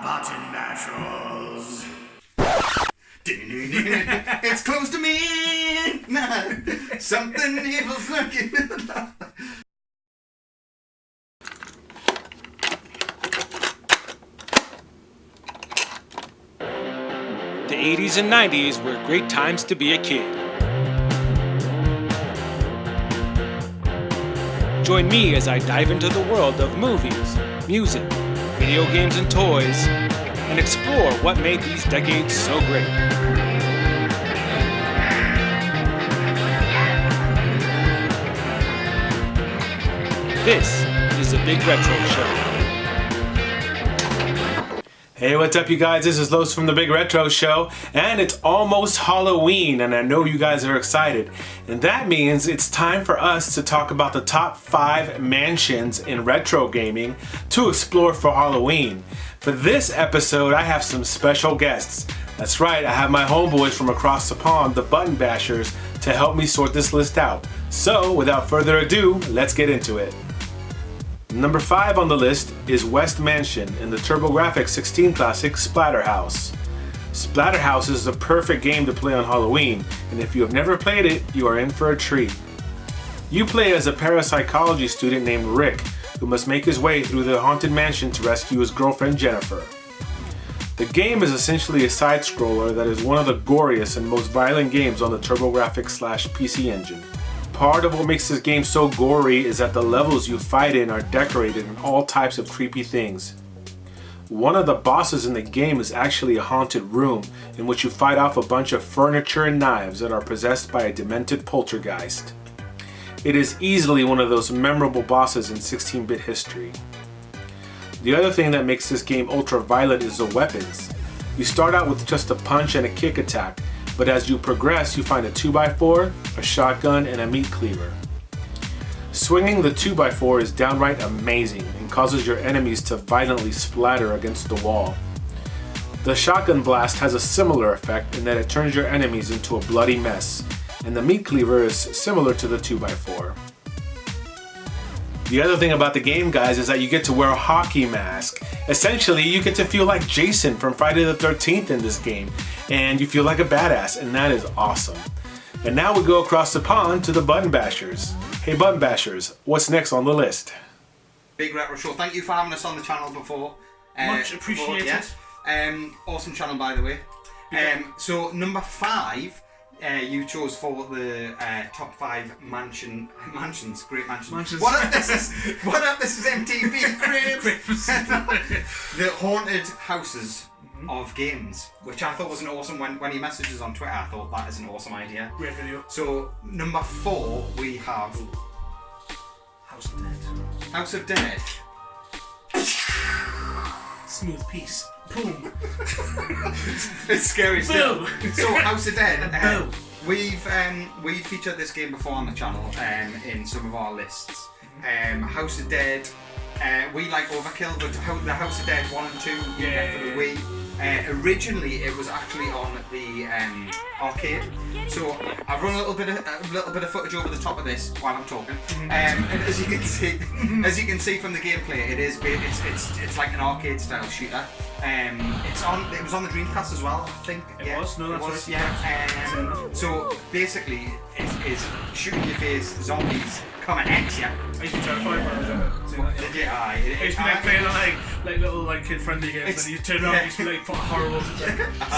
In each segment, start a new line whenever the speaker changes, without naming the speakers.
button mashers. It's close to midnight. Something evil's lurking in the dark.
The 80s and 90s were great times to be a kid. Join me as I dive into the world of movies, music, video games and toys, and explore what made these decades so great. This is the Big Retro Show. Hey, what's up you guys? This is Los from the Big Retro Show, and it's almost Halloween, and I know you guys are excited. And that means it's time for us to talk about the top 5 mansions in retro gaming to explore for Halloween. For this episode, I have some special guests. That's right, I have my homeboys from across the pond, the Button Bashers, to help me sort this list out. So, without further ado, let's get into it. Number 5 on the list is West Mansion in the TurboGrafx 16 classic Splatterhouse. Splatterhouse is the perfect game to play on Halloween, and if you have never played it, you are in for a treat. You play as a parapsychology student named Rick, who must make his way through the haunted mansion to rescue his girlfriend Jennifer. The game is essentially a side-scroller that is one of the goriest and most violent games on the TurboGrafx/PC engine. Part of what makes this game so gory is that the levels you fight in are decorated in all types of creepy things. One of the bosses in the game is actually a haunted room in which you fight off a bunch of furniture and knives that are possessed by a demented poltergeist. It is easily one of those memorable bosses in 16-bit history. The other thing that makes this game ultra violent is the weapons. You start out with just a punch and a kick attack, but as you progress, you find a 2x4, a shotgun, and a meat cleaver. Swinging the 2x4 is downright amazing and causes your enemies to violently splatter against the wall. The shotgun blast has a similar effect in that it turns your enemies into a bloody mess, and the meat cleaver is similar to the 2x4. The other thing about the game, guys, is that you get to wear a hockey mask. Essentially, you get to feel like Jason from Friday the 13th in this game, and you feel like a badass, and that is awesome. And now we go across the pond to the Button Bashers. Hey Button Bashers, what's next on the list?
Big Retro Show, thank you for having us on the channel before.
Much appreciated.
Yes. Awesome channel, by the way. So number 5, you chose for the top 5 mansions, great mansions. What up? This is MTV Cribs. The haunted houses of games, which I thought was an awesome. When he messages on Twitter, I thought that is an awesome idea.
Great video.
So number 4, we have
House of Dead.
House of Dead.
Smooth piece. Boom.
It's scary still.
Boom.
So House of Dead.
Boom.
We've featured this game before on the channel in some of our lists. House of Dead. We like Overkill, but the House of Dead 1 and 2 we get for the Wii. Originally, it was actually on the arcade. So I've run a little bit of footage over the top of this while I'm talking. And as you can see from the gameplay, it's like an arcade style shooter. It was on the Dreamcast as well, I think.
It was. No, that's right.
Yeah. So basically, it is shooting your face zombies coming at you.
I used to be terrified when I was younger.
Did you?
I used to be like playing like little kid-friendly games, and you turn around and you used to be like put horrible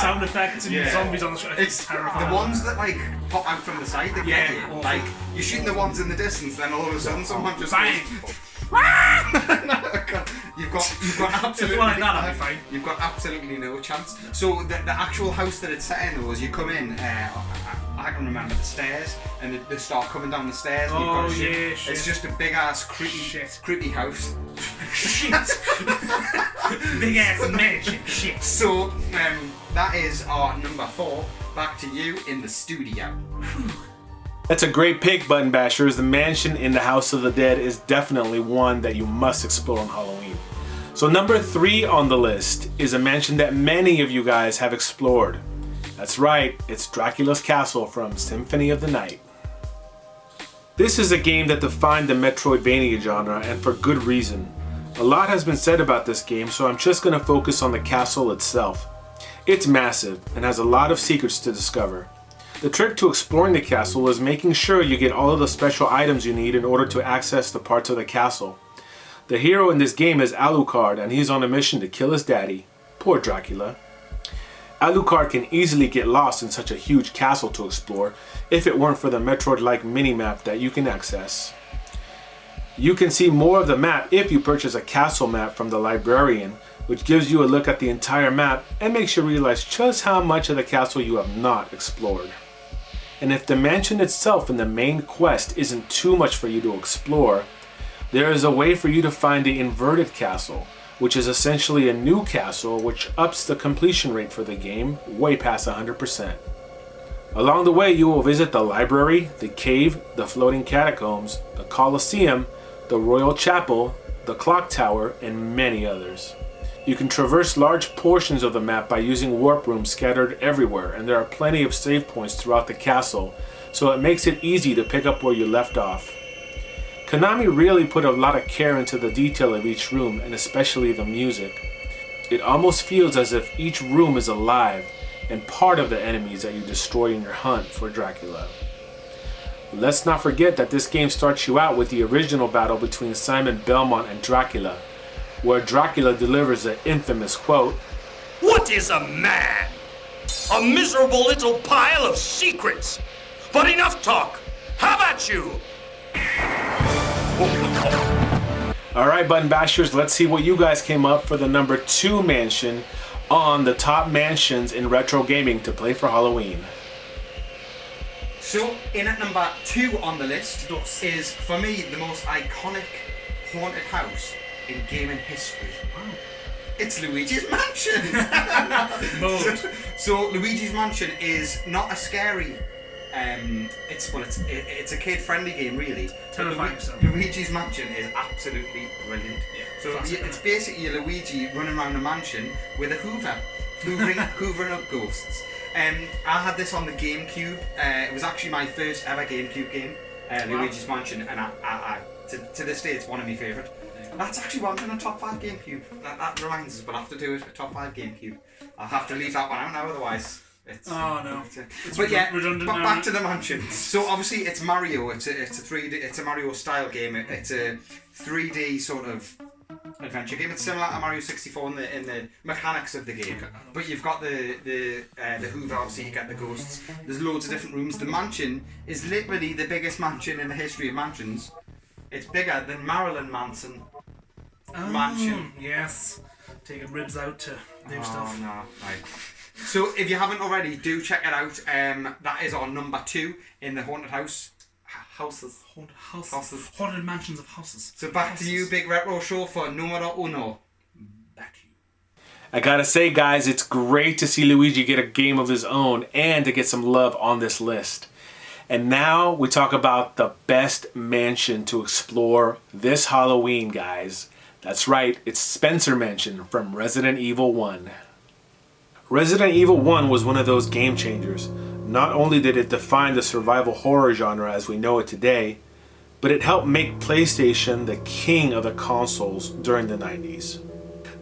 sound effects and zombies on the street.
It's
terrifying.
the ones that like pop out from the side that get you.
Awful.
Like you're shooting the ones in the distance, then all of a sudden someone just
bang.
You've got absolutely
like that, I'll be fine.
You've got absolutely no chance. So the actual house that it's set in was you come in. I can remember the stairs, and they start coming down the stairs. And you've got to shoot.
Shit.
It's just a big ass creepy house.
Shit. Big ass mansion. Shit.
So that is our number 4. Back to you in the studio.
That's a great pick, Button Bashers. The mansion in the House of the Dead is definitely one that you must explore on Halloween. So number 3 on the list is a mansion that many of you guys have explored. That's right, it's Draculas Castle from Symphony of the Night. This is a game that defined the Metroidvania genre, and for good reason. A lot has been said about this game, so I'm just going to focus on the castle itself. It's massive and has a lot of secrets to discover. The trick to exploring the castle is making sure you get all of the special items you need in order to access the parts of the castle. The hero in this game is Alucard, and he's on a mission to kill his daddy. Poor Dracula. Alucard can easily get lost in such a huge castle to explore if it weren't for the Metroid-like mini-map that you can access. You can see more of the map if you purchase a castle map from the librarian, which gives you a look at the entire map and makes you realize just how much of the castle you have not explored. And if the mansion itself in the main quest isn't too much for you to explore, there is a way for you to find the inverted castle, which is essentially a new castle which ups the completion rate for the game way past 100%. Along the way you will visit the library, the cave, the floating catacombs, the Colosseum, the Royal Chapel, the Clock Tower, and many others. You can traverse large portions of the map by using warp rooms scattered everywhere, and there are plenty of save points throughout the castle, so it makes it easy to pick up where you left off. Konami really put a lot of care into the detail of each room, and especially the music. It almost feels as if each room is alive and part of the enemies that you destroy in your hunt for Dracula. Let's not forget that this game starts you out with the original battle between Simon Belmont and Dracula, where Dracula delivers the infamous quote,
"What is a man? A miserable little pile of secrets. But enough talk. How about you?"
Alright, Button Bashers, let's see what you guys came up for the number 2 mansion on the top mansions in retro gaming to play for Halloween.
So, in at number 2 on the list is, for me, the most iconic haunted house in gaming history. Wow. It's Luigi's Mansion! so Luigi's Mansion is not a scary, it's a kid-friendly game, really. Luigi's Mansion is absolutely brilliant. Yeah, so it's basically Luigi running around a mansion with a Hoover, hoovering up ghosts. I had this on the GameCube. It was actually my first ever GameCube game, Luigi's Mansion, and I to this day it's one of my favourite. That's actually one from a top 5 GameCube. That reminds us, we'll have to do it, a top 5 GameCube. I'll have to leave that one out now, otherwise it's...
Oh no.
But yeah,
redundant now.
Back to the mansion. So obviously it's Mario, it's a 3D, it's a Mario style game, it's a 3D sort of adventure game. It's similar to Mario 64 in the mechanics of the game. But you've got the Hoover, obviously you get the ghosts. There's loads of different rooms. The mansion is literally the biggest mansion in the history of mansions. It's bigger than Marilyn Manson. Mansion.
Yes. Taking ribs out to do stuff.
Oh no, right. So if you haven't already, do check it out. That is our number 2 in the haunted house. Houses.
Haunted mansions of houses.
So back to you, Big Retro Show, for numero uno.
Back to you.
I gotta say, guys, it's great to see Luigi get a game of his own and to get some love on this list. And now we talk about the best mansion to explore this Halloween, guys. That's right, it's Spencer Mansion from Resident Evil 1. Resident Evil 1 was one of those game changers. Not only did it define the survival horror genre as we know it today, but it helped make PlayStation the king of the consoles during the 90s.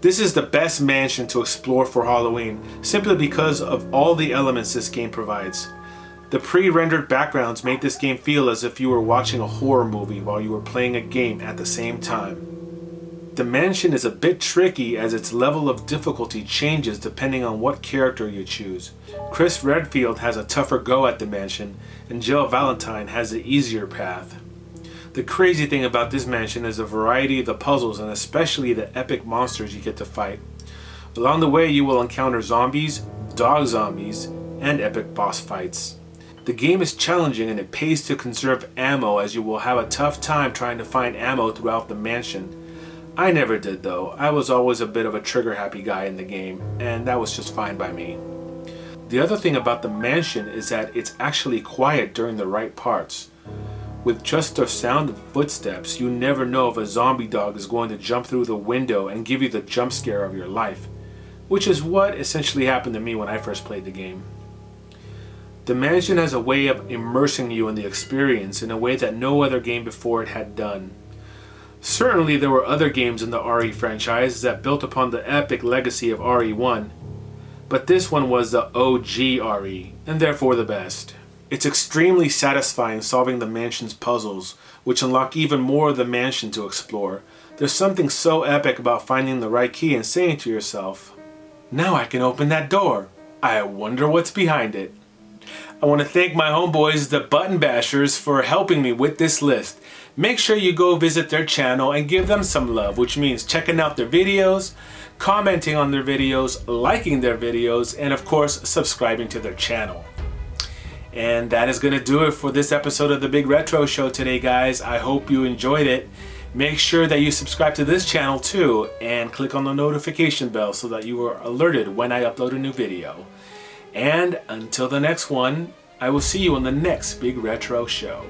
This is the best mansion to explore for Halloween simply because of all the elements this game provides. The pre-rendered backgrounds made this game feel as if you were watching a horror movie while you were playing a game at the same time. The mansion is a bit tricky as its level of difficulty changes depending on what character you choose. Chris Redfield has a tougher go at the mansion, and Jill Valentine has the easier path. The crazy thing about this mansion is the variety of the puzzles and especially the epic monsters you get to fight. Along the way you will encounter zombies, dog zombies, and epic boss fights. The game is challenging and it pays to conserve ammo as you will have a tough time trying to find ammo throughout the mansion. I never did though. I was always a bit of a trigger happy guy in the game, and that was just fine by me. The other thing about the mansion is that it's actually quiet during the right parts. With just the sound of footsteps, you never know if a zombie dog is going to jump through the window and give you the jump scare of your life, which is what essentially happened to me when I first played the game. The mansion has a way of immersing you in the experience in a way that no other game before it had done. Certainly there were other games in the RE franchise that built upon the epic legacy of RE1, but this one was the OG RE, and therefore the best. It's extremely satisfying solving the mansion's puzzles, which unlock even more of the mansion to explore. There's something so epic about finding the right key and saying to yourself, "Now I can open that door. I wonder what's behind it." I want to thank my homeboys, the Button Bashers, for helping me with this list. Make sure you go visit their channel and give them some love, which means checking out their videos, commenting on their videos, liking their videos, and of course, subscribing to their channel. And that is going to do it for this episode of The Big Retro Show today, guys. I hope you enjoyed it. Make sure that you subscribe to this channel too, and click on the notification bell so that you are alerted when I upload a new video. And until the next one, I will see you on the next Big Retro Show.